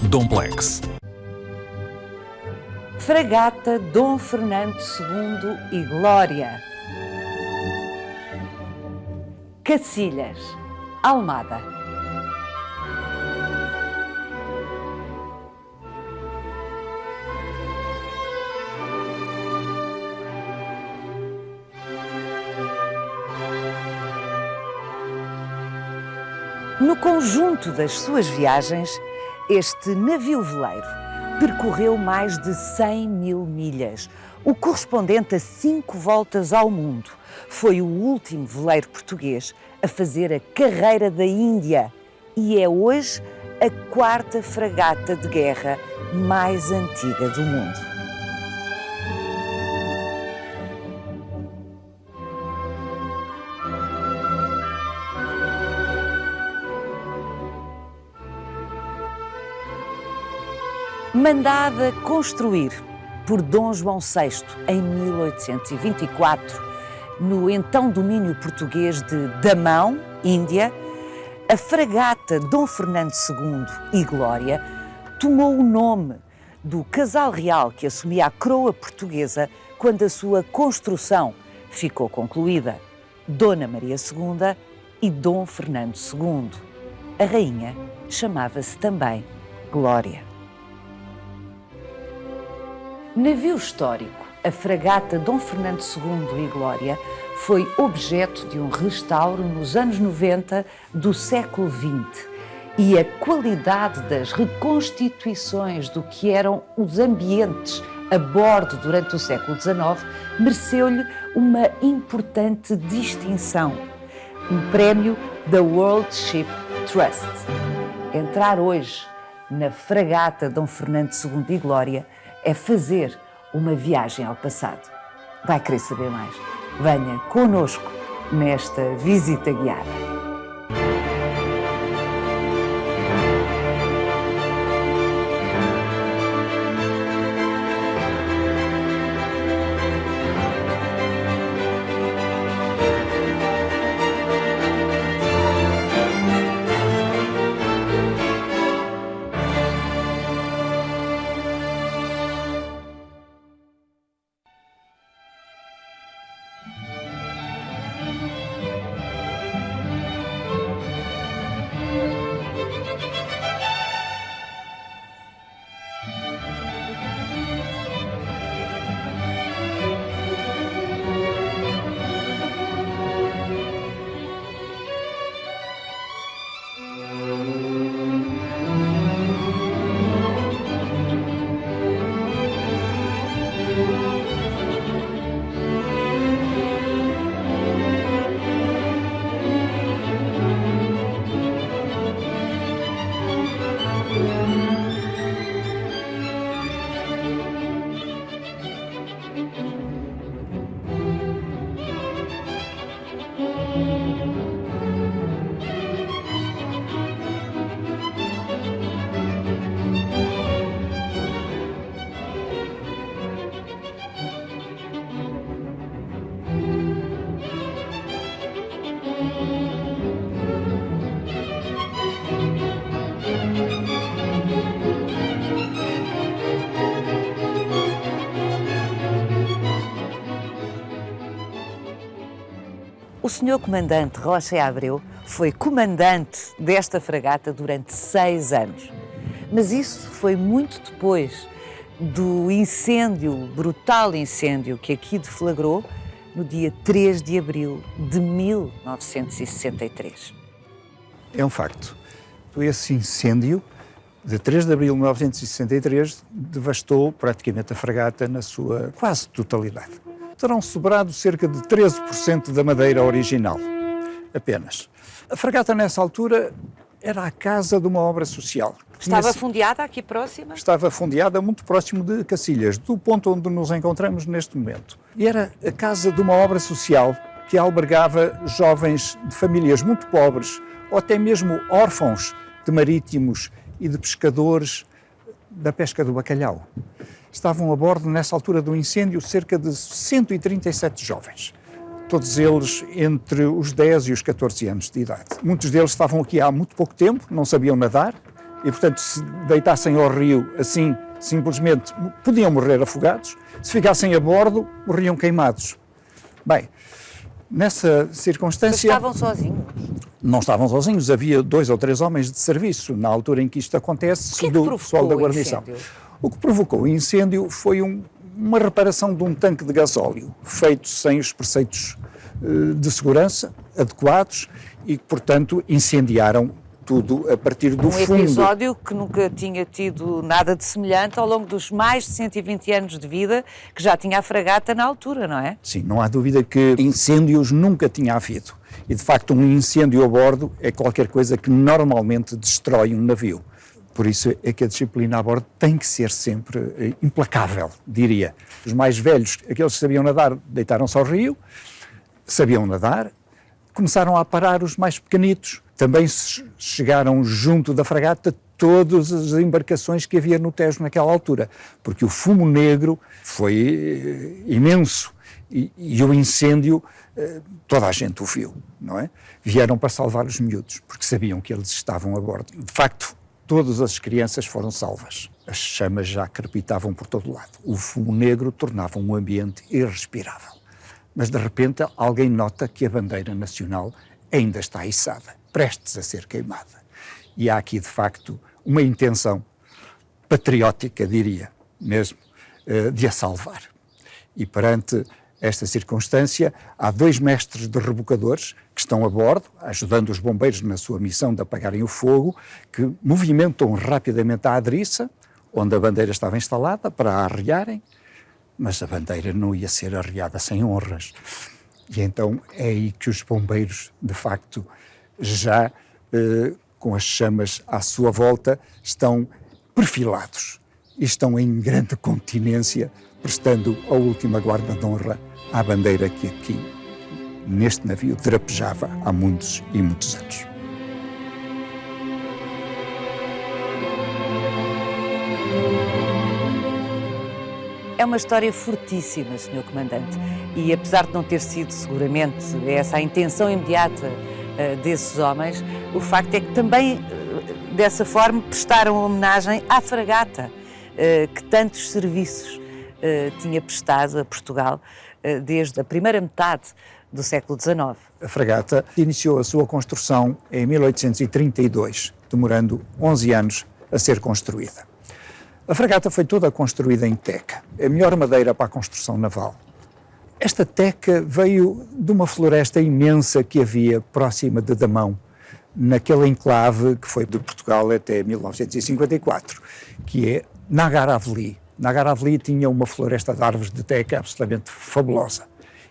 Domplex. Fragata Dom Fernando II e Glória. Cacilhas, Almada. No conjunto das suas viagens, este navio veleiro percorreu mais de 100 mil milhas, o correspondente a 5 voltas ao mundo. Foi o último veleiro português a fazer a carreira da Índia e é hoje a 4ª fragata de guerra mais antiga do mundo. Mandada construir por Dom João VI em 1824, no então domínio português de Damão, Índia, a fragata Dom Fernando II e Glória tomou o nome do casal real que assumia a coroa portuguesa quando a sua construção ficou concluída, Dona Maria II e Dom Fernando II. A rainha chamava-se também Glória. Navio histórico, a fragata Dom Fernando II e Glória foi objeto de um restauro nos anos 90 do século XX e a qualidade das reconstituições do que eram os ambientes a bordo durante o século XIX mereceu-lhe uma importante distinção, um prémio da World Ship Trust. Entrar hoje na fragata Dom Fernando II e Glória é fazer uma viagem ao passado. Vai querer saber mais? Venha connosco nesta visita guiada. O Sr. Comandante Rocha e Abreu foi comandante desta fragata durante 6 anos. Mas isso foi muito depois do incêndio, brutal incêndio que aqui deflagrou no dia 3 de abril de 1963. É um facto. Esse incêndio de 3 de abril de 1963 devastou praticamente a fragata na sua quase totalidade. Terão sobrado cerca de 13% da madeira original, apenas. A fragata, nessa altura, era a casa de uma obra social. Estava fundeada aqui próxima? Estava fundeada muito próximo de Cacilhas, do ponto onde nos encontramos neste momento. E era a casa de uma obra social que albergava jovens de famílias muito pobres, ou até mesmo órfãos de marítimos e de pescadores da pesca do bacalhau. Estavam a bordo, nessa altura do incêndio, cerca de 137 jovens. Todos eles entre os 10 e os 14 anos de idade. Muitos deles estavam aqui há muito pouco tempo, não sabiam nadar e, portanto, se deitassem ao rio assim, simplesmente podiam morrer afogados. Se ficassem a bordo, morriam queimados. Bem, nessa circunstância... Mas estavam sozinhos? Não estavam sozinhos, havia 2 ou 3 homens de serviço na altura em que isto acontece, do pessoal da guarnição. O que provocou o incêndio foi uma reparação de um tanque de gasóleo, feito sem os preceitos de segurança adequados e que, portanto, incendiaram tudo a partir do fundo. Um episódio que nunca tinha tido nada de semelhante ao longo dos mais de 120 anos de vida que já tinha a fragata na altura, não é? Sim, não há dúvida que incêndios nunca tinha havido. E, de facto, um incêndio a bordo é qualquer coisa que normalmente destrói um navio. Por isso é que a disciplina a bordo tem que ser sempre implacável, diria. Os mais velhos, aqueles que sabiam nadar, deitaram-se ao rio, sabiam nadar, começaram a parar os mais pequenitos. Também chegaram junto da fragata todas as embarcações que havia no Tejo naquela altura, porque o fumo negro foi imenso e o incêndio, toda a gente o viu, não é? Vieram para salvar os miúdos, porque sabiam que eles estavam a bordo. De facto, todas as crianças foram salvas. As chamas já crepitavam por todo lado. O fumo negro tornava um ambiente irrespirável. Mas, de repente, alguém nota que a bandeira nacional ainda está içada, prestes a ser queimada. E há aqui, de facto, uma intenção patriótica, diria, mesmo, de a salvar. E perante esta circunstância, há 2 mestres de rebocadores que estão a bordo, ajudando os bombeiros na sua missão de apagarem o fogo, que movimentam rapidamente a adriça, onde a bandeira estava instalada, para a arriarem, mas a bandeira não ia ser arriada sem honras. E então é aí que os bombeiros, de facto, já com as chamas à sua volta, estão perfilados e estão em grande continência, prestando a última guarda de honra à bandeira que aqui, neste navio, drapejava há muitos e muitos anos. É uma história fortíssima, Sr. Comandante, e apesar de não ter sido seguramente essa a intenção imediata desses homens, o facto é que também, dessa forma, prestaram homenagem à fragata, que tantos serviços tinha prestado a Portugal desde a primeira metade do século XIX. A fragata iniciou a sua construção em 1832, demorando 11 anos a ser construída. A fragata foi toda construída em teca, a melhor madeira para a construção naval. Esta teca veio de uma floresta imensa que havia próxima de Damão, naquele enclave que foi de Portugal até 1954, que é Nagaraveli. Nagaraveli tinha uma floresta de árvores de teca absolutamente fabulosa.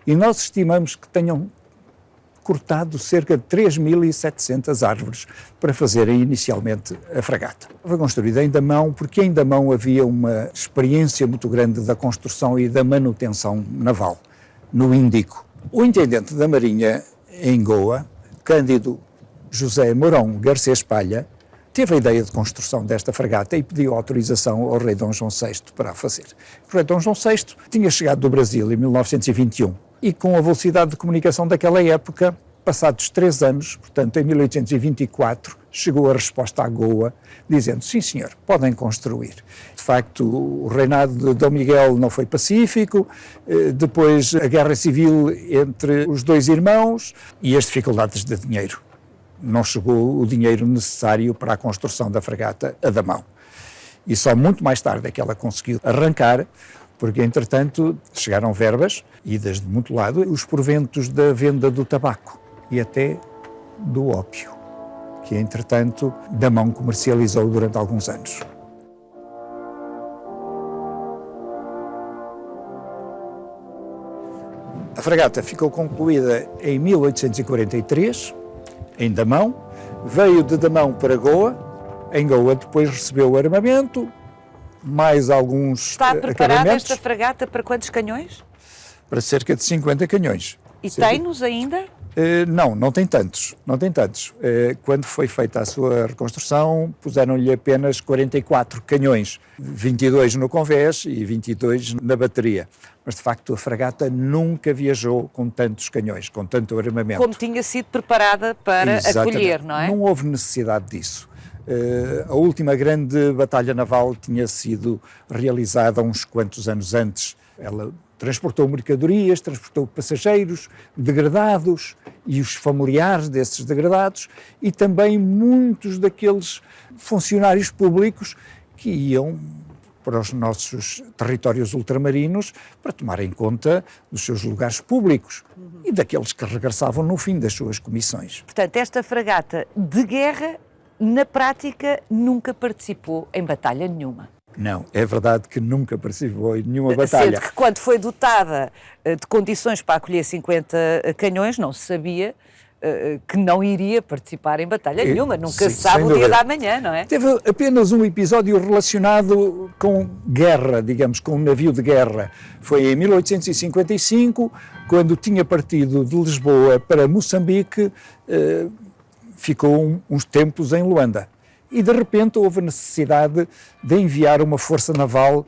E nós estimamos que tenham cortado cerca de 3.700 árvores para fazerem inicialmente a fragata. Foi construída em Damão porque em Damão havia uma experiência muito grande da construção e da manutenção naval, no Índico. O intendente da Marinha em Goa, Cândido José Mourão Garcês Palha, teve a ideia de construção desta fragata e pediu autorização ao rei Dom João VI para a fazer. O rei Dom João VI tinha chegado do Brasil em 1921 e com a velocidade de comunicação daquela época, passados 3 anos, portanto em 1824, chegou a resposta à Goa, dizendo, sim senhor, podem construir. De facto, o reinado de Dom Miguel não foi pacífico, depois a guerra civil entre os 2 irmãos e as dificuldades de dinheiro. Não chegou o dinheiro necessário para a construção da fragata a Damão. E só muito mais tarde é que ela conseguiu arrancar, porque, entretanto, chegaram verbas, idas de muito lado, os proventos da venda do tabaco e até do ópio, que, entretanto, Damão comercializou durante alguns anos. A fragata ficou concluída em 1843, em Damão, veio de Damão para Goa, em Goa depois recebeu o armamento, mais alguns Está preparada esta fragata para quantos canhões? Para cerca de 50 canhões. E tem-nos ainda? Não tem tantos, não tem tantos. Quando foi feita a sua reconstrução, puseram-lhe apenas 44 canhões, 22 no convés e 22 na bateria. Mas, de facto, a fragata nunca viajou com tantos canhões, com tanto armamento. Como tinha sido preparada para Exatamente. acolher, não é? Não houve necessidade disso. A última grande batalha naval tinha sido realizada uns quantos anos antes. Ela transportou mercadorias, transportou passageiros, degradados e os familiares desses degradados e também muitos daqueles funcionários públicos que iam para os nossos territórios ultramarinos para tomarem conta dos seus lugares públicos e daqueles que regressavam no fim das suas comissões. Portanto, esta fragata de guerra, na prática, nunca participou em batalha nenhuma. Não, é verdade que nunca participou em nenhuma batalha. Sendo que quando foi dotada de condições para acolher 50 canhões, não se sabia que não iria participar em batalha nenhuma. Nunca se sabe o dia da manhã, não é? Teve apenas um episódio relacionado com guerra, digamos, com um navio de guerra. Foi em 1855, quando tinha partido de Lisboa para Moçambique, ficou uns tempos em Luanda. E de repente houve a necessidade de enviar uma força naval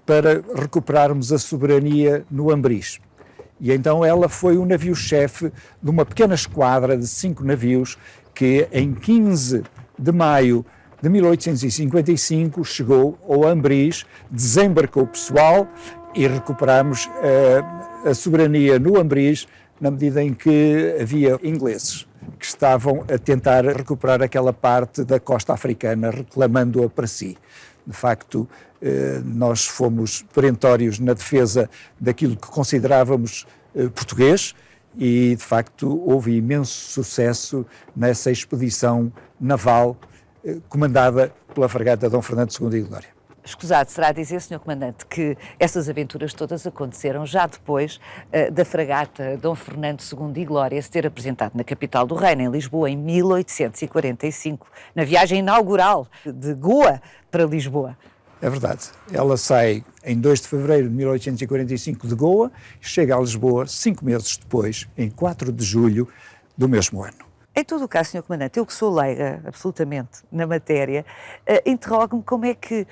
para recuperarmos a soberania no Ambriz. E então ela foi o navio-chefe de uma pequena esquadra de 5 navios que em 15 de maio de 1855 chegou ao Ambriz, desembarcou o pessoal e recuperámos a soberania no Ambriz na medida em que havia ingleses que estavam a tentar recuperar aquela parte da costa africana, reclamando-a para si. De facto, nós fomos perentórios na defesa daquilo que considerávamos português e, de facto, houve imenso sucesso nessa expedição naval comandada pela fragata Dom Fernando II e Glória. Escusado será dizer, Sr. Comandante, que essas aventuras todas aconteceram já depois da fragata Dom Fernando II e Glória se ter apresentado na capital do Reino, em Lisboa, em 1845, na viagem inaugural de Goa para Lisboa. É verdade. Ela sai em 2 de fevereiro de 1845 de Goa e chega a Lisboa 5 meses depois, em 4 de julho do mesmo ano. Em todo o caso, Sr. Comandante, eu que sou leiga absolutamente na matéria, interrogo-me como é que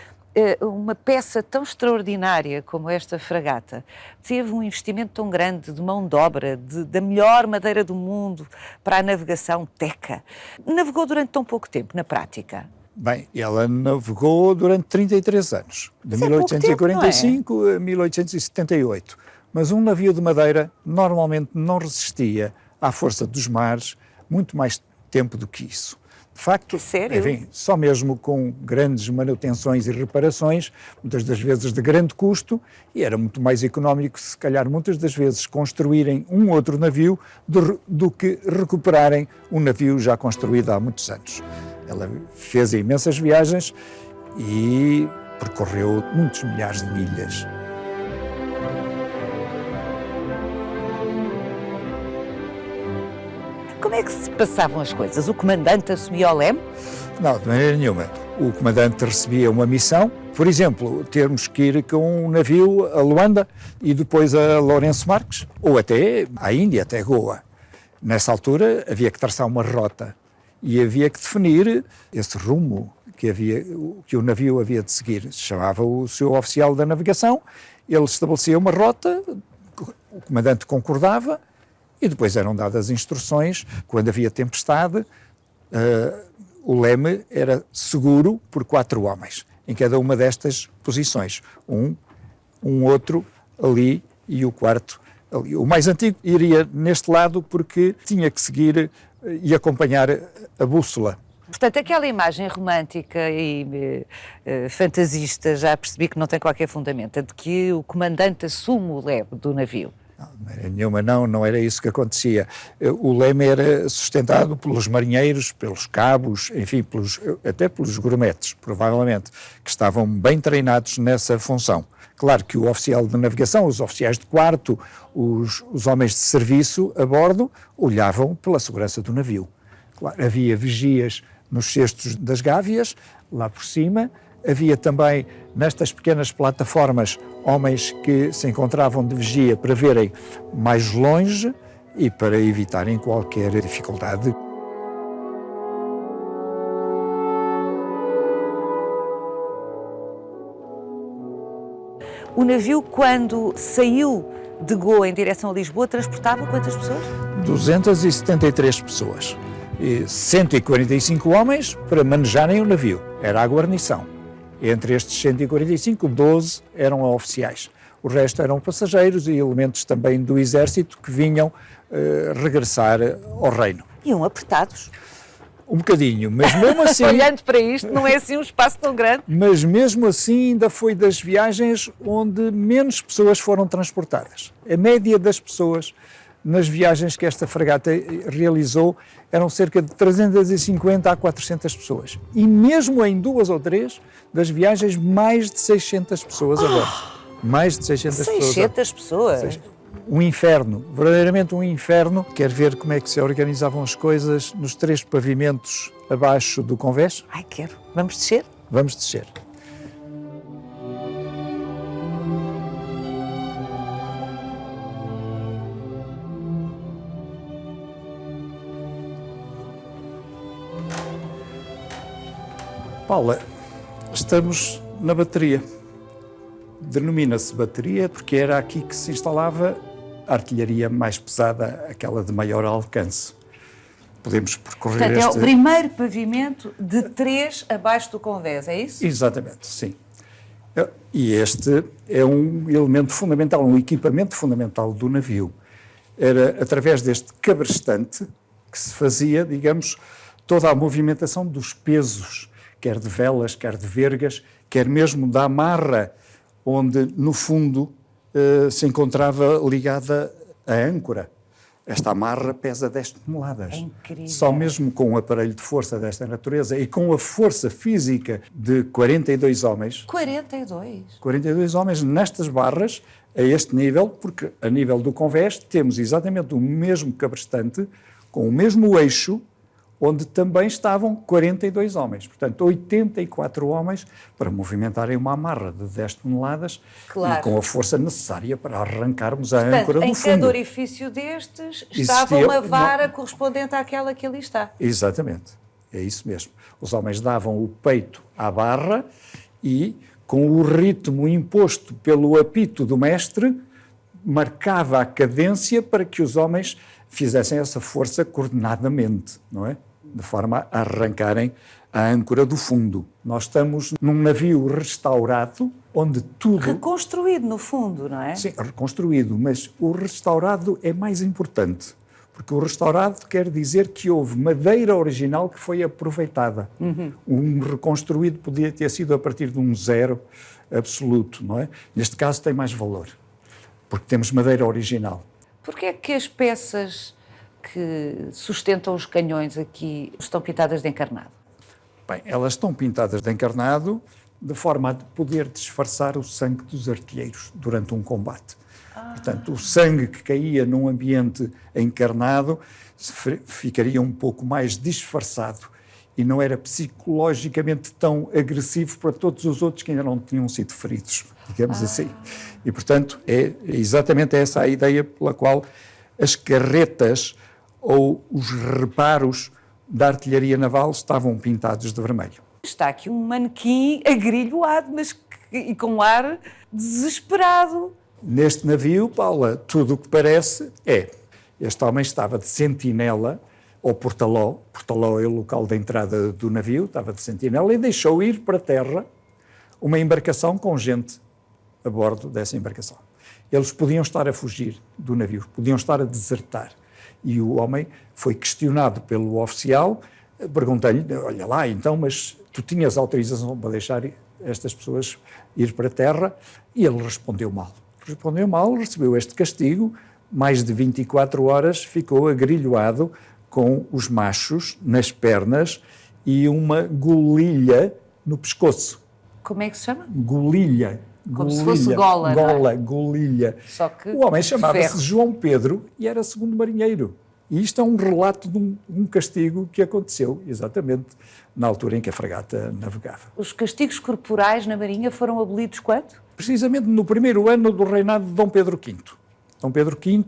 uma peça tão extraordinária como esta fragata teve um investimento tão grande de mão de obra, da melhor madeira do mundo para a navegação teca. Navegou durante tão pouco tempo, na prática? Bem, ela navegou durante 33 anos, de 1845 a 1878. Mas um navio de madeira normalmente não resistia à força dos mares muito mais tempo do que isso. De facto, enfim, só mesmo com grandes manutenções e reparações, muitas das vezes de grande custo, e era muito mais económico, se calhar, muitas das vezes, construírem um outro navio do que recuperarem um navio já construído há muitos anos. Ela fez imensas viagens e percorreu muitos milhares de milhas. Como é que se passavam as coisas? O comandante assumia o leme? Não, de maneira nenhuma. O comandante recebia uma missão, por exemplo, termos que ir com um navio a Luanda e depois a Lourenço Marques, ou até à Índia, até Goa. Nessa altura havia que traçar uma rota e havia que definir esse rumo que o navio havia de seguir. Chamava o seu oficial da navegação, ele estabelecia uma rota, o comandante concordava, e depois eram dadas instruções. Quando havia tempestade, o leme era seguro por 4 homens, em cada uma destas posições. Um outro ali e o quarto ali. O mais antigo iria neste lado porque tinha que seguir e acompanhar a bússola. Portanto, aquela imagem romântica e fantasista, já percebi que não tem qualquer fundamento, de que o comandante assume o leme do navio. Não era isso que acontecia. O leme era sustentado pelos marinheiros, pelos cabos, enfim, até pelos grumetes, provavelmente, que estavam bem treinados nessa função. Claro que o oficial de navegação, os oficiais de quarto, os homens de serviço a bordo, olhavam pela segurança do navio. Claro, havia vigias nos cestos das gávias, lá por cima. Havia também, nestas pequenas plataformas, homens que se encontravam de vigia para verem mais longe e para evitarem qualquer dificuldade. O navio, quando saiu de Goa em direção a Lisboa, transportava quantas pessoas? 273 pessoas. e 145 homens para manejarem o navio, era a guarnição. Entre estes 145, 12 eram oficiais. O resto eram passageiros e elementos também do exército que vinham regressar ao reino. Iam apertados. Um bocadinho, mas mesmo assim... Olhando para isto, não é assim um espaço tão grande. Mas mesmo assim ainda foi das viagens onde menos pessoas foram transportadas. A média das pessoas nas viagens que esta fragata realizou eram cerca de 350 a 400 pessoas. E mesmo em 2 ou 3 das viagens, mais de 600 pessoas a bordo. Mais de 600 pessoas. 600 pessoas? Um inferno, verdadeiramente um inferno. Quer ver como é que se organizavam as coisas nos 3 pavimentos abaixo do convés? Ai, quero. Vamos descer? Vamos descer. Paula, estamos na bateria. Denomina-se bateria porque era aqui que se instalava a artilharia mais pesada, aquela de maior alcance. Podemos percorrer Portanto, é o primeiro pavimento de 3 abaixo do convés, é isso? Exatamente, sim. E este é um elemento fundamental, um equipamento fundamental do navio. Era através deste cabrestante que se fazia, digamos, toda a movimentação dos pesos, quer de velas, quer de vergas, quer mesmo da amarra, onde, no fundo, se encontrava ligada a âncora. Esta amarra pesa 10 toneladas. É incrível. Só mesmo com um aparelho de força desta natureza e com a força física de 42 homens. 42? 42 homens nestas barras, a este nível, porque a nível do convés temos exatamente o mesmo cabrestante, com o mesmo eixo, onde também estavam 42 homens. Portanto, 84 homens para movimentarem uma amarra de 10 toneladas, claro, e com a força necessária para arrancarmos a portanto, âncora do em fundo. cada orifício destes estava uma vara correspondente àquela que ali está. Exatamente, é isso mesmo. Os homens davam o peito à barra e, com o ritmo imposto pelo apito do mestre, marcava a cadência para que os homens fizessem essa força coordenadamente, não é? De forma a arrancarem a âncora do fundo. Nós estamos num navio restaurado, onde tudo... Reconstruído, no fundo, não é? Sim, reconstruído, mas o restaurado é mais importante, porque o restaurado quer dizer que houve madeira original que foi aproveitada. Um reconstruído podia ter sido a partir de um zero absoluto, não é? Neste caso tem mais valor, porque temos madeira original. Porquê é que as peças que sustentam os canhões aqui estão pintadas de encarnado? Bem, elas estão pintadas de encarnado de forma a poder disfarçar o sangue dos artilheiros durante um combate. Portanto, o sangue que caía num ambiente encarnado ficaria um pouco mais disfarçado e não era psicologicamente tão agressivo para todos os outros que ainda não tinham sido feridos, digamos assim. E, portanto, é exatamente essa a ideia pela qual as carretas ou os reparos da artilharia naval estavam pintados de vermelho. Está aqui um manequim agrilhoado, mas e com um ar desesperado. Neste navio, Paula, tudo o que parece é... Este homem estava de sentinela, ou portaló. Portaló é o local da entrada do navio, estava de sentinela, e deixou ir para a terra uma embarcação com gente a bordo dessa embarcação. Eles podiam estar a fugir do navio, podiam estar a desertar. E o homem foi questionado pelo oficial, perguntando-lhe, olha lá, então, mas tu tinhas autorização para deixar estas pessoas ir para a terra? E ele respondeu mal. Respondeu mal, recebeu este castigo, mais de 24 horas ficou agrilhoado com os machos nas pernas e uma golilha no pescoço. Como é que se chama? Golilha. Como se fosse gola, Gola, não é? golilha. Só que o homem chamava-se ferro. João Pedro e era segundo marinheiro. E isto é um relato de um castigo que aconteceu exatamente na altura em que a fragata navegava. Os castigos corporais na Marinha foram abolidos quando? Precisamente no primeiro ano do reinado de Dom Pedro V. Dom Pedro V,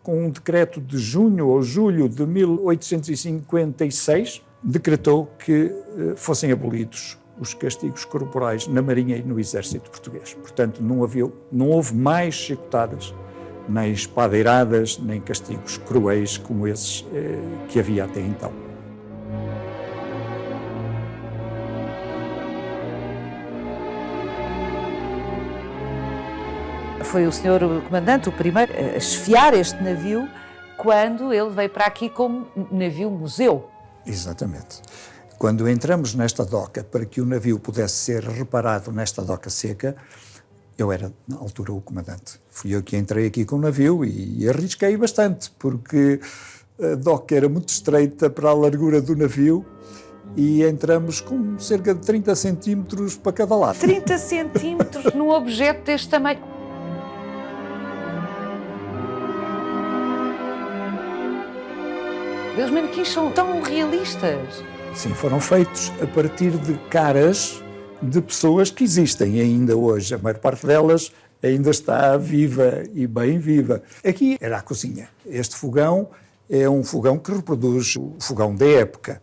com um decreto de junho ou julho de 1856, decretou que fossem abolidos os castigos corporais na Marinha e no Exército Português. Portanto, não houve mais chicotadas, nem espadeiradas, nem castigos cruéis como esses que havia até então. Foi o senhor comandante o primeiro a esfiar este navio quando ele veio para aqui como navio-museu. Exatamente. Quando entramos nesta doca, para que o navio pudesse ser reparado nesta doca seca, eu era, na altura, o comandante. Fui eu que entrei aqui com o navio e arrisquei bastante, porque a doca era muito estreita para a largura do navio e entramos com cerca de 30 centímetros para cada lado. 30 centímetros num objeto deste tamanho. Os manequins são tão realistas. Sim, foram feitos a partir de caras de pessoas que existem ainda hoje. A maior parte delas ainda está viva e bem viva. Aqui era a cozinha. Este fogão é um fogão que reproduz o fogão da época.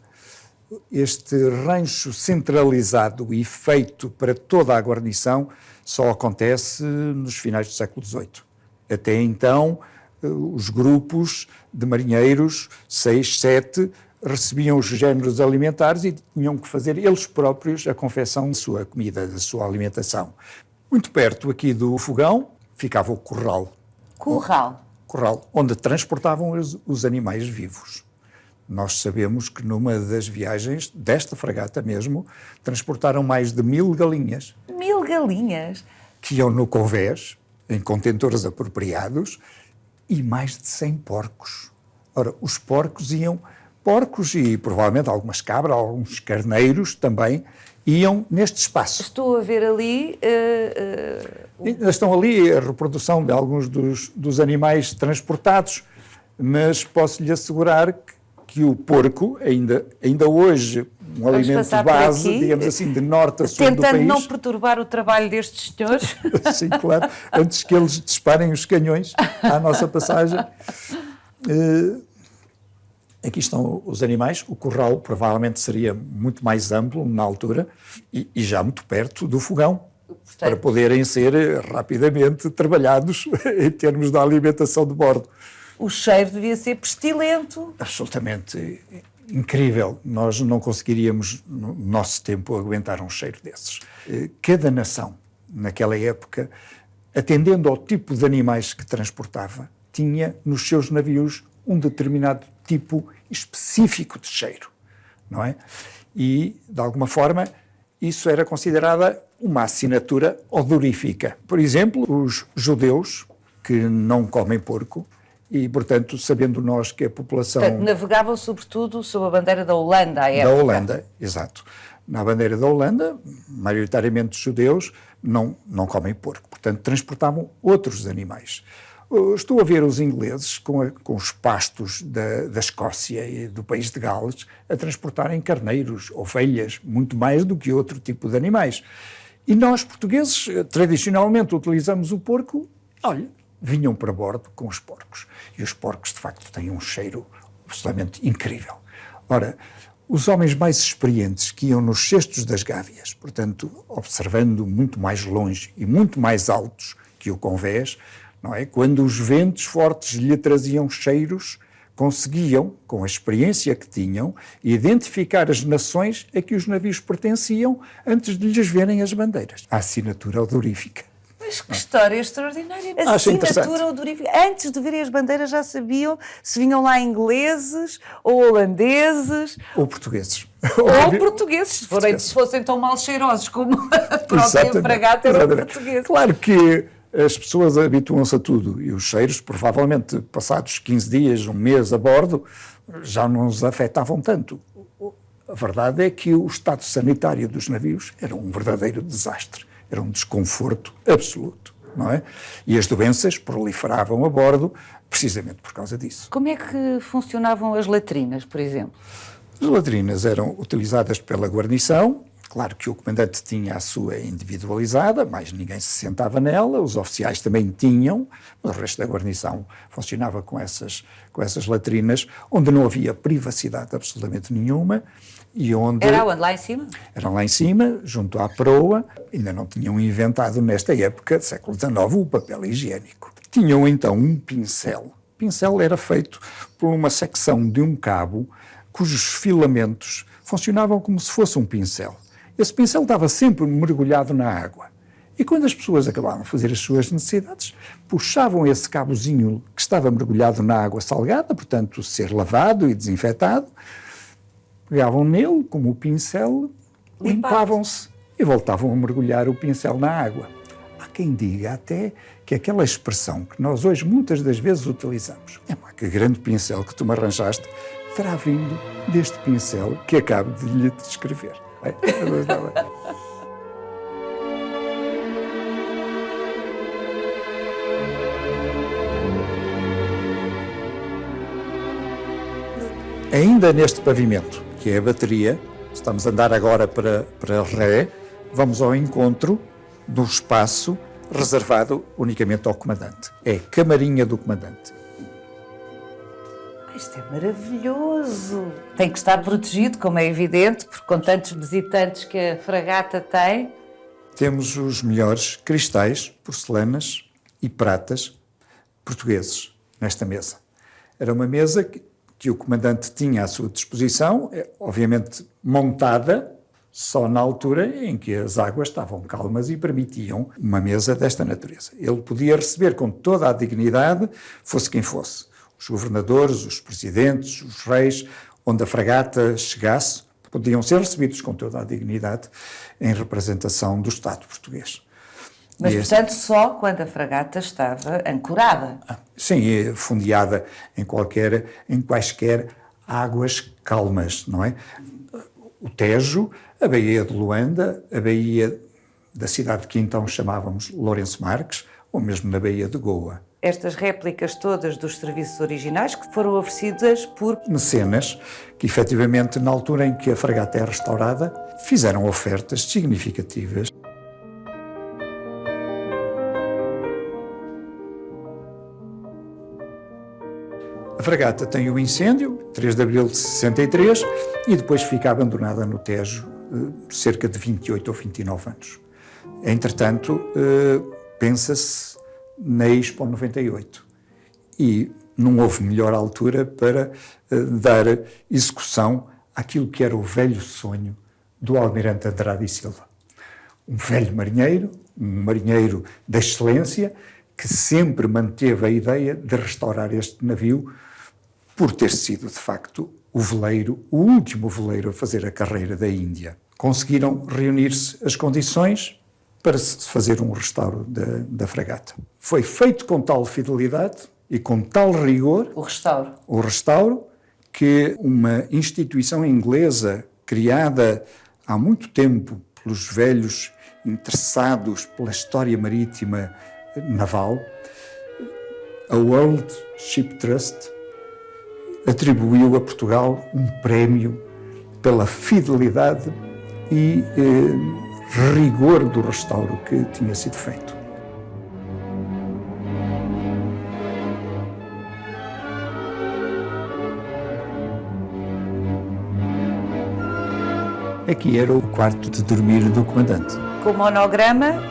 Este rancho centralizado e feito para toda a guarnição só acontece nos finais do século XVIII. Até então, os grupos de marinheiros, 6, 7, recebiam os géneros alimentares e tinham que fazer eles próprios a confecção da sua comida, da sua alimentação. Muito perto aqui do fogão ficava o curral. Curral? Curral, onde transportavam os animais vivos. Nós sabemos que numa das viagens desta fragata mesmo, transportaram mais de 1000 galinhas. 1000 galinhas? Que iam no convés, em contentores apropriados, e mais de 100 porcos. Ora, os porcos e provavelmente algumas cabras, alguns carneiros também, iam neste espaço. Estou a ver ali... Estão ali a reprodução de alguns dos animais transportados, mas posso-lhe assegurar que o porco, ainda hoje, um alimento base, digamos assim, de norte a sul do país... Tentando não perturbar o trabalho destes senhores. Sim, claro, antes que eles disparem os canhões à nossa passagem. Aqui estão os animais. O curral provavelmente seria muito mais amplo na altura e já muito perto do fogão, para poderem ser rapidamente trabalhados em termos da alimentação de bordo. O cheiro devia ser pestilento. Absolutamente incrível. Nós não conseguiríamos, no nosso tempo, aguentar um cheiro desses. Cada nação, naquela época, atendendo ao tipo de animais que transportava, tinha nos seus navios um determinado tipo específico de cheiro, não é? E, de alguma forma, isso era considerada uma assinatura odorífica. Por exemplo, os judeus, que não comem porco, e, portanto, sabendo nós que a população... Portanto, navegavam sobretudo sob a bandeira da Holanda, à época. Da Holanda, exato. Na bandeira da Holanda, maioritariamente judeus, não comem porco. Portanto, transportavam outros animais. Estou a ver os ingleses com os pastos da Escócia e do país de Gales a transportarem carneiros, ovelhas, muito mais do que outro tipo de animais. E nós, portugueses, tradicionalmente utilizamos o porco, olha, vinham para bordo com os porcos. E os porcos, de facto, têm um cheiro absolutamente incrível. Ora, os homens mais experientes que iam nos cestos das gávias, portanto, observando muito mais longe e muito mais altos que o convés, não é? Quando os ventos fortes lhe traziam cheiros, conseguiam, com a experiência que tinham, identificar as nações a que os navios pertenciam antes de lhes verem as bandeiras. A assinatura odorífica. Mas que história extraordinária. A Acho assinatura odorífica. Antes de verem as bandeiras já sabiam se vinham lá ingleses ou holandeses. Ou portugueses. Ou portugueses, se fossem tão mal cheirosos como a própria fragata era portuguesa. Claro que as pessoas habituam-se a tudo e os cheiros, provavelmente, passados 15 dias, um mês a bordo, já não os afetavam tanto. A verdade é que o estado sanitário dos navios era um verdadeiro desastre, era um desconforto absoluto, não é? E as doenças proliferavam a bordo precisamente por causa disso. Como é que funcionavam as latrinas, por exemplo? As latrinas eram utilizadas pela guarnição. Claro que o comandante tinha a sua individualizada, mas ninguém se sentava nela, os oficiais também tinham, mas o resto da guarnição funcionava com essas latrinas, onde não havia privacidade absolutamente nenhuma. E onde... Era onde? Lá em cima? Eram lá em cima, junto à proa, ainda não tinham inventado nesta época, século XIX, o papel higiênico. Tinham então um pincel. O pincel era feito por uma secção de um cabo, cujos filamentos funcionavam como se fosse um pincel. Esse pincel estava sempre mergulhado na água. E quando as pessoas acabavam de fazer as suas necessidades, puxavam esse cabozinho que estava mergulhado na água salgada, portanto, ser lavado e desinfetado, pegavam nele, como o pincel, limpavam-se e voltavam a mergulhar o pincel na água. Há quem diga até que aquela expressão que nós hoje muitas das vezes utilizamos, que grande pincel que tu me arranjaste, terá vindo deste pincel que acabo de lhe descrever. Ainda neste pavimento, que é a bateria, estamos a andar agora para Ré, vamos ao encontro do espaço reservado unicamente ao comandante. É a camarinha do comandante. Isto é maravilhoso! Tem que estar protegido, como é evidente, porque com tantos visitantes que a fragata tem. Temos os melhores cristais, porcelanas e pratas portugueses nesta mesa. Era uma mesa que o comandante tinha à sua disposição, obviamente montada só na altura em que as águas estavam calmas e permitiam uma mesa desta natureza. Ele podia receber com toda a dignidade, fosse quem fosse. Os governadores, os presidentes, os reis, onde a fragata chegasse, podiam ser recebidos com toda a dignidade em representação do Estado português. Mas, portanto, só quando a fragata estava ancorada. Sim, fundeada em quaisquer águas calmas, não é? O Tejo, a Baía de Luanda, a Baía da cidade que então chamávamos Lourenço Marques, ou mesmo na Baía de Goa. Estas réplicas todas dos serviços originais que foram oferecidas por mecenas, que efetivamente, na altura em que a fragata é restaurada, fizeram ofertas significativas. A fragata tem o incêndio, 3 de abril de 63, e depois fica abandonada no Tejo cerca de 28 ou 29 anos. Entretanto, pensa-se na Expo 98 e não houve melhor altura para dar execução àquilo que era o velho sonho do almirante Andrade e Silva. Um velho marinheiro, um marinheiro da excelência, que sempre manteve a ideia de restaurar este navio por ter sido, de facto, o último veleiro a fazer a carreira da Índia. Conseguiram reunir-se as condições para se fazer um restauro da fragata. Foi feito com tal fidelidade e com tal rigor o restauro que uma instituição inglesa criada há muito tempo pelos velhos interessados pela história marítima naval, a World Ship Trust, atribuiu a Portugal um prémio pela fidelidade e rigor do restauro que tinha sido feito. Aqui era o quarto de dormir do comandante. Com o monograma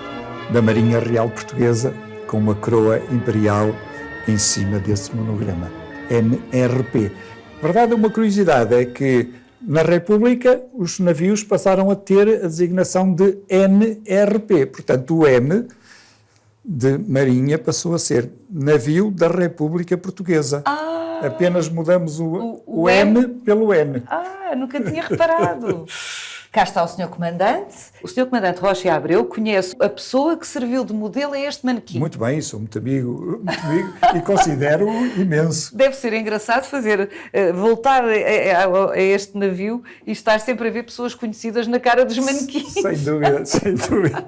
da Marinha Real Portuguesa, com uma coroa imperial em cima desse monograma. MRP. A verdade, uma curiosidade é que na República os navios passaram a ter a designação de NRP. Portanto, o M de Marinha passou a ser Navio da República Portuguesa. Apenas mudamos o M pelo N. Nunca tinha reparado. Cá está o Sr. Comandante. O Sr. Comandante Rocha Abreu conhece a pessoa que serviu de modelo a este manequim. Muito bem, sou muito amigo e considero imenso. Deve ser engraçado voltar a este navio e estar sempre a ver pessoas conhecidas na cara dos manequins. Sem dúvida, sem dúvida.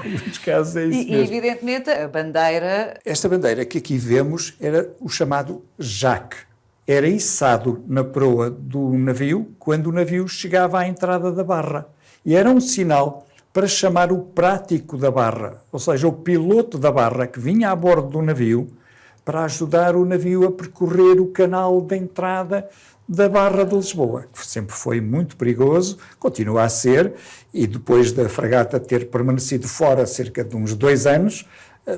Em muitos casos é isso mesmo. E evidentemente a bandeira... Esta bandeira que aqui vemos era o chamado jaque. Era içado na proa do navio quando o navio chegava à entrada da barra. E era um sinal para chamar o prático da barra, ou seja, o piloto da barra que vinha a bordo do navio para ajudar o navio a percorrer o canal de entrada da Barra de Lisboa, que sempre foi muito perigoso, continua a ser, e depois da fragata ter permanecido fora cerca de uns 2 anos,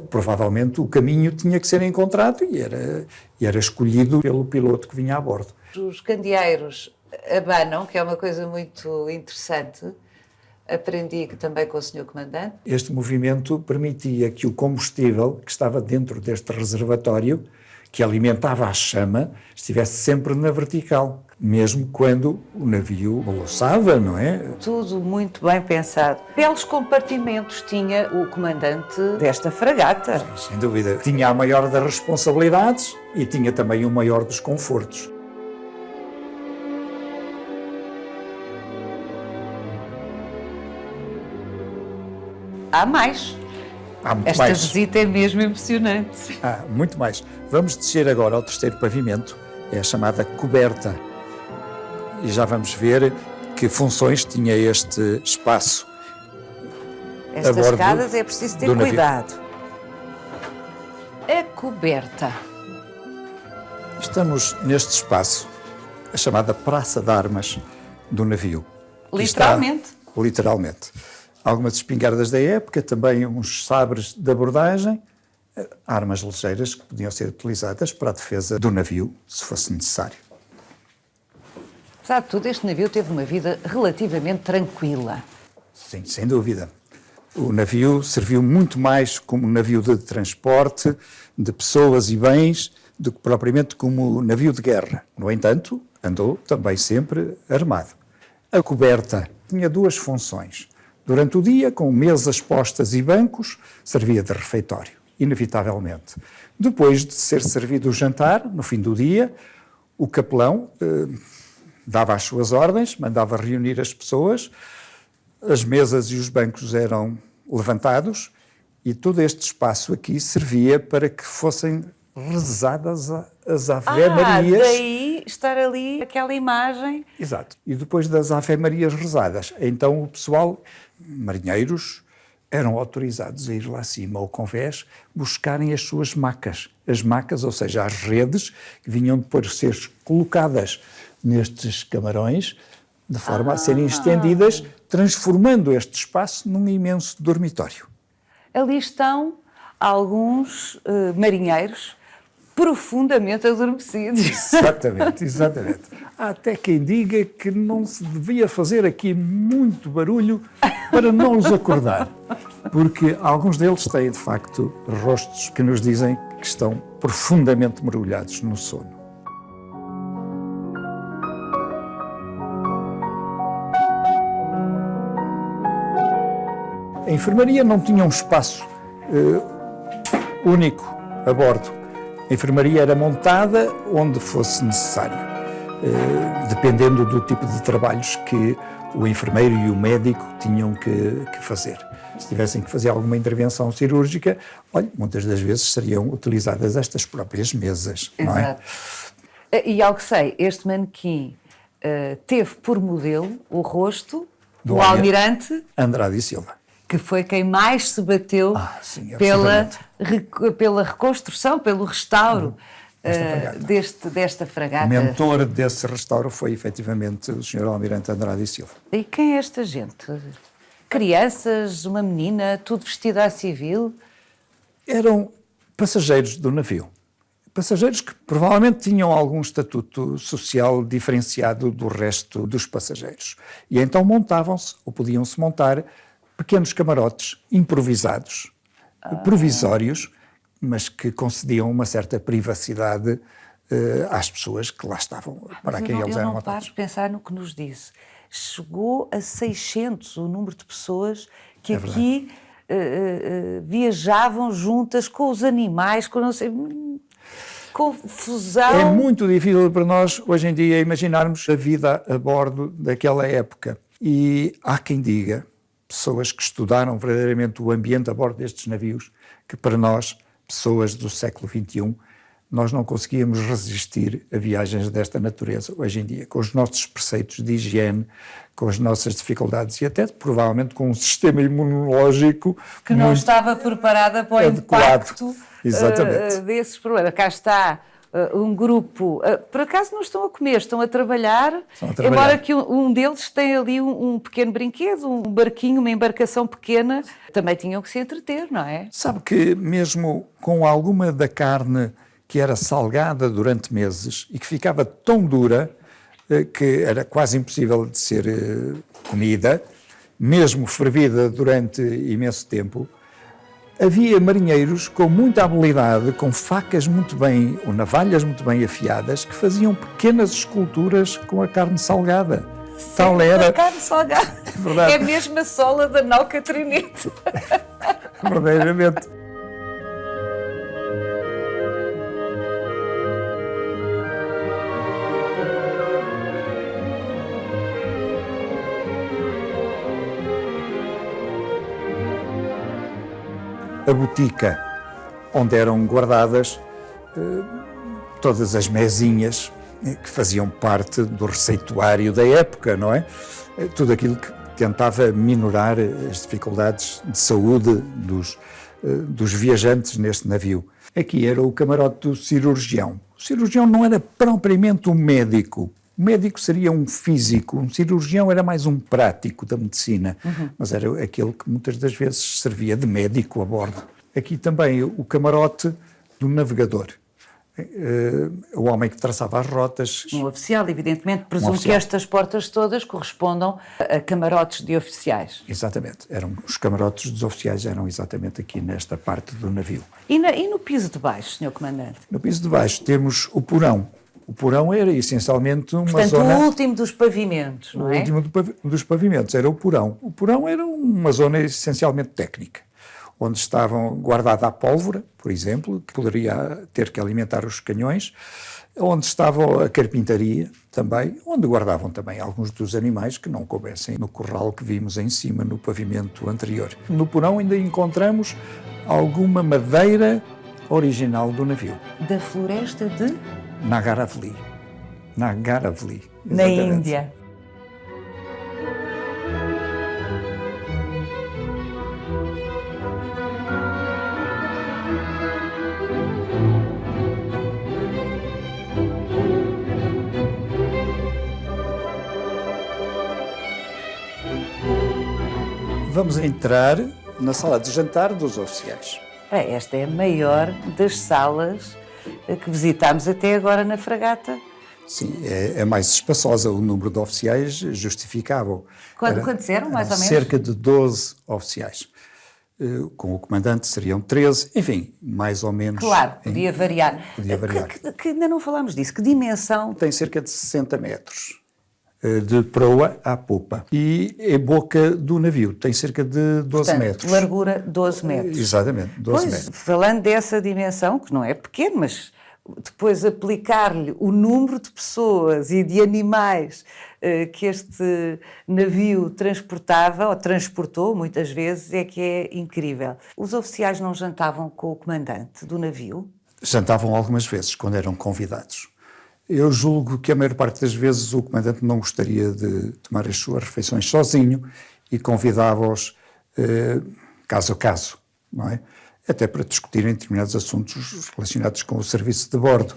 provavelmente o caminho tinha que ser encontrado e era escolhido pelo piloto que vinha a bordo. Os candeeiros abanam, que é uma coisa muito interessante, Aprendi também com o Sr. Comandante. Este movimento permitia que o combustível que estava dentro deste reservatório, que alimentava a chama, estivesse sempre na vertical, mesmo quando o navio balançava, não é? Tudo muito bem pensado. Belos compartimentos tinha o comandante desta fragata. Sem dúvida. Tinha a maior das responsabilidades e tinha também o maior dos confortos. Há mais. Há muito Esta mais. visita é mesmo emocionante. Há muito mais. Vamos descer agora ao terceiro pavimento, é a chamada coberta. E já vamos ver que funções tinha este espaço. Estas escadas é preciso ter do navio. cuidado. A coberta. Estamos neste espaço, a chamada Praça de Armas do navio. Que Literalmente. está, literalmente. Algumas espingardas da época, também uns sabres de abordagem, armas ligeiras que podiam ser utilizadas para a defesa do navio, se fosse necessário. Apesar de tudo, este navio teve uma vida relativamente tranquila. Sim, sem dúvida. O navio serviu muito mais como navio de transporte de pessoas e bens do que propriamente como navio de guerra. No entanto, andou também sempre armado. A coberta tinha duas funções. Durante o dia, com mesas postas e bancos, servia de refeitório, inevitavelmente. Depois de ser servido o jantar, no fim do dia, o capelão dava as suas ordens, mandava reunir as pessoas, as mesas e os bancos eram levantados e todo este espaço aqui servia para que fossem rezadas as Ave-Marias. Daí estar ali aquela imagem. Exato. E depois das Ave-Marias rezadas, então o pessoal, marinheiros, eram autorizados a ir lá acima, ao convés, buscarem as suas macas. As macas, ou seja, as redes, que vinham depois ser colocadas nestes camarões, de forma a serem estendidas, transformando este espaço num imenso dormitório. Ali estão alguns marinheiros profundamente adormecidos. Exatamente, exatamente. Há até quem diga que não se devia fazer aqui muito barulho para não os acordar, porque alguns deles têm, de facto, rostos que nos dizem que estão profundamente mergulhados no sono. A enfermaria não tinha um espaço único a bordo. A enfermaria era montada onde fosse necessário, dependendo do tipo de trabalhos que o enfermeiro e o médico tinham que fazer. Se tivessem que fazer alguma intervenção cirúrgica, olha, muitas das vezes seriam utilizadas estas próprias mesas, não é? E ao que sei, este manequim teve por modelo o rosto do almirante Andrade e Silva. Que foi quem mais se bateu sim, pela reconstrução, pelo restauro desta fragata. O mentor desse restauro foi, efetivamente, o Sr. Almirante Andrade e Silva. E quem é esta gente? Crianças, uma menina, tudo vestido à civil? Eram passageiros do navio. Passageiros que provavelmente tinham algum estatuto social diferenciado do resto dos passageiros. E então montavam-se, ou podiam-se montar, pequenos camarotes improvisados, provisórios, mas que concediam uma certa privacidade às pessoas que lá estavam, para quem eles eram montados. Eu não paro de pensar no que nos disse. Chegou a 600 o número de pessoas que aqui viajavam juntas com os animais, com não sei... confusão. É muito difícil para nós, hoje em dia, imaginarmos a vida a bordo daquela época. E há quem diga, pessoas que estudaram verdadeiramente o ambiente a bordo destes navios, que para nós, pessoas do século XXI, nós não conseguíamos resistir a viagens desta natureza hoje em dia, com os nossos preceitos de higiene, com as nossas dificuldades e até provavelmente com um sistema imunológico que não estava preparada para o impacto desses problemas. Cá está um grupo, por acaso não estão a comer, estão a trabalhar, embora que um deles tenha ali um pequeno brinquedo, um barquinho, uma embarcação pequena, também tinham que se entreter, não é? Sabe que mesmo com alguma da carne que era salgada durante meses e que ficava tão dura que era quase impossível de ser comida, mesmo fervida durante imenso tempo, havia marinheiros com muita habilidade, com facas muito bem, ou navalhas muito bem afiadas, que faziam pequenas esculturas com a carne salgada. Tal era... A carne salgada. É verdade. É mesmo a sola da nau Catrinete. Verdadeiramente. A botica, onde eram guardadas todas as mesinhas que faziam parte do receituário da época, não é? Tudo aquilo que tentava minorar as dificuldades de saúde dos viajantes neste navio. Aqui era o camarote do cirurgião. O cirurgião não era propriamente um médico. O médico seria um físico, um cirurgião era mais um prático da medicina, mas era aquele que muitas das vezes servia de médico a bordo. Aqui também o camarote do navegador, o homem que traçava as rotas. Um oficial, evidentemente, presumo que estas portas todas correspondam a camarotes de oficiais. Exatamente, os camarotes dos oficiais eram exatamente aqui nesta parte do navio. E no piso de baixo, Sr. Comandante? No piso de baixo temos o porão. O porão era essencialmente uma Portanto, zona... o último dos pavimentos, não é? O último dos pavimentos era o porão. O porão era uma zona essencialmente técnica, onde estavam guardada a pólvora, por exemplo, que poderia ter que alimentar os canhões, onde estava a carpintaria também, onde guardavam também alguns dos animais que não coubessem no corral que vimos em cima, no pavimento anterior. No porão ainda encontramos alguma madeira original do navio. Da floresta de... Nagaravli. Nagaravli. Na Índia. Vamos entrar na sala de jantar dos oficiais. Esta é a maior das salas que visitámos até agora na fragata. Sim, é mais espaçosa. O número de oficiais justificava. Quantos eram, mais ou menos? Cerca de 12 oficiais. Com o comandante seriam 13, enfim, mais ou menos. Claro, podia variar. Podia variar. Que ainda não falámos disso. Que dimensão? Tem cerca de 60 metros de proa à popa. E a boca do navio tem cerca de 12 Portanto, metros. Largura 12 metros. Exatamente, 12 pois, metros. Falando dessa dimensão, que não é pequeno, mas depois aplicar-lhe o número de pessoas e de animais que este navio transportava, ou transportou muitas vezes, é que é incrível. Os oficiais não jantavam com o comandante do navio? Jantavam algumas vezes, quando eram convidados. Eu julgo que a maior parte das vezes o comandante não gostaria de tomar as suas refeições sozinho e convidava-os caso a caso, não é? Até para discutirem determinados assuntos relacionados com o serviço de bordo.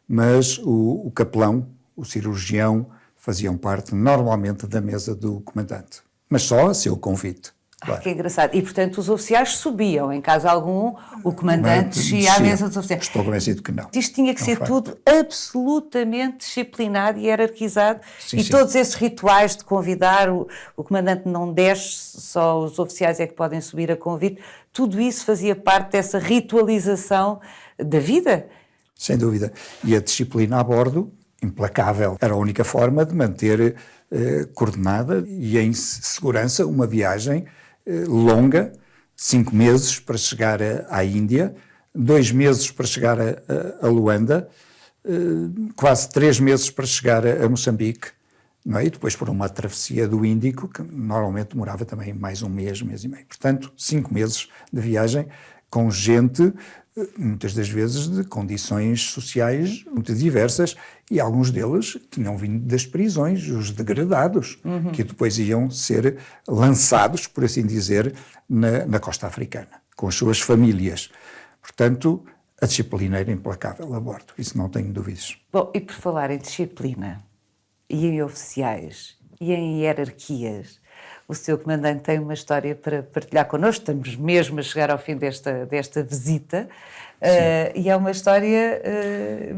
Mas o capelão, o cirurgião, faziam parte normalmente da mesa do comandante. Mas só a seu convite. Claro. Que engraçado. E, portanto, os oficiais subiam. Em caso algum, o comandante descia à mesa dos oficiais. Estou convencido que não. Isto tinha que ser tudo absolutamente disciplinado e hierarquizado. Sim, sim. Todos esses rituais de convidar, o comandante não desce, só os oficiais é que podem subir a convite. Tudo isso fazia parte dessa ritualização da vida. Sem dúvida. E a disciplina a bordo, implacável. Era a única forma de manter coordenada e em segurança uma viagem longa, 5 meses para chegar à Índia, 2 meses para chegar a Luanda, quase 3 meses para chegar a Moçambique, não é? E depois por uma travessia do Índico, que normalmente demorava também mais um mês, mês e meio. Portanto, 5 meses de viagem com gente, muitas das vezes de condições sociais muito diversas, e alguns deles tinham vindo das prisões, os degradados, que depois iam ser lançados, por assim dizer, na costa africana, com as suas famílias. Portanto, a disciplina era implacável a bordo, isso não tenho dúvidas. Bom, e por falar em disciplina, e em oficiais, e em hierarquias, o Sr. Comandante tem uma história para partilhar connosco, estamos mesmo a chegar ao fim desta visita, e é uma história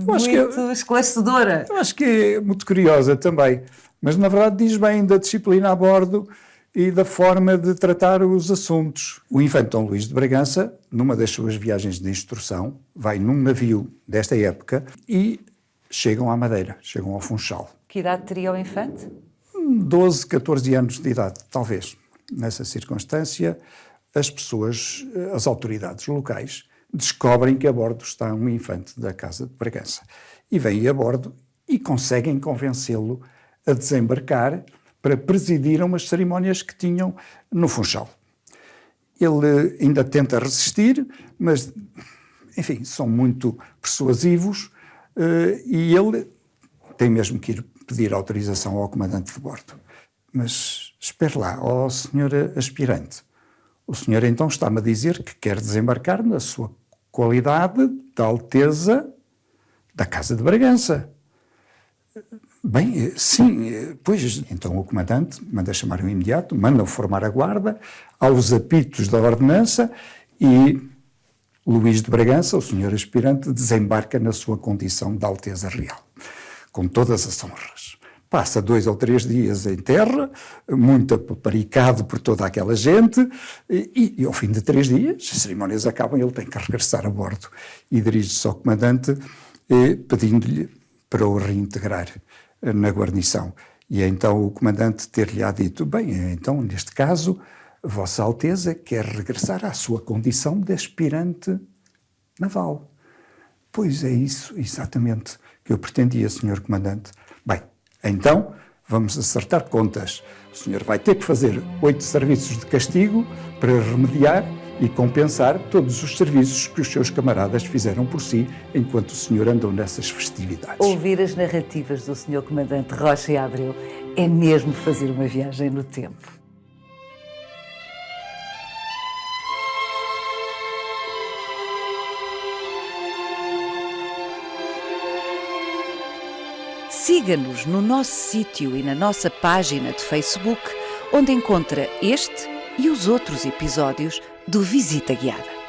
muito esclarecedora. Eu acho que é muito curiosa também, mas na verdade diz bem da disciplina a bordo e da forma de tratar os assuntos. O infante Dom Luís de Bragança, numa das suas viagens de instrução, vai num navio desta época e chegam à Madeira, chegam ao Funchal. Que idade teria o infante? 12, 14 anos de idade, talvez. Nessa circunstância, as autoridades locais descobrem que a bordo está um infante da Casa de Bragança e vêm a bordo e conseguem convencê-lo a desembarcar para presidir umas cerimónias que tinham no Funchal. Ele ainda tenta resistir, mas, enfim, são muito persuasivos e ele tem mesmo que ir pedir autorização ao comandante de bordo. Mas espere lá, ó senhor aspirante, o senhor então está-me a dizer que quer desembarcar na sua qualidade de Alteza da Casa de Bragança. Bem, sim, pois então o comandante manda chamar o imediato, manda formar a guarda aos apitos da ordenança e Luís de Bragança, o senhor aspirante, desembarca na sua condição de Alteza Real, com todas as honras. Passa 2 ou 3 dias em terra, muito apaparicado por toda aquela gente, e ao fim de 3 dias, as cerimónias acabam, ele tem que regressar a bordo e dirige-se ao comandante pedindo-lhe para o reintegrar na guarnição. E então o comandante ter-lhe-á dito, bem, então neste caso, Vossa Alteza quer regressar à sua condição de aspirante naval. Pois é isso, exatamente, que eu pretendia, senhor comandante. Bem, então vamos acertar contas. O senhor vai ter que fazer 8 serviços de castigo para remediar e compensar todos os serviços que os seus camaradas fizeram por si enquanto o senhor andou nessas festividades. Ouvir as narrativas do senhor comandante Rocha e Abreu é mesmo fazer uma viagem no tempo. Siga-nos no nosso sítio e na nossa página de Facebook, onde encontra este e os outros episódios do Visita Guiada.